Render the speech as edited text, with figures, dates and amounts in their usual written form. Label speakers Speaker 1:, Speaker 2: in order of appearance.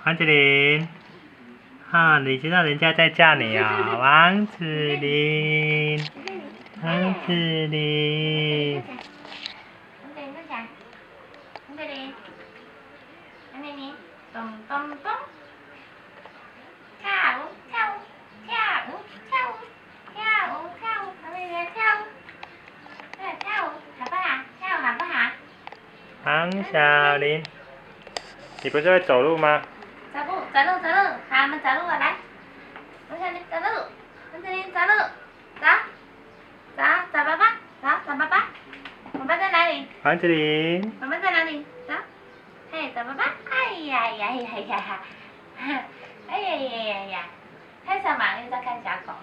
Speaker 1: 王子林，你知道人家在叫你啊、王子林，王子林。
Speaker 2: 王子林，王子林，咚咚咚，跳舞跳舞跳舞跳舞跳舞跳舞，王子林跳舞，对，跳舞好不好？跳舞好不好？
Speaker 1: 王小林，你不是会走路吗？
Speaker 2: 走路，好，我们走路了，来，王小林走路，王子林走路，走，找爸爸，找爸爸，爸爸在哪里？
Speaker 1: 王子林，
Speaker 2: 爸爸在哪里？走，嘿，找爸爸，哎呀呀呀呀呀，哎呀呀呀呀，看什么？你在看小狗。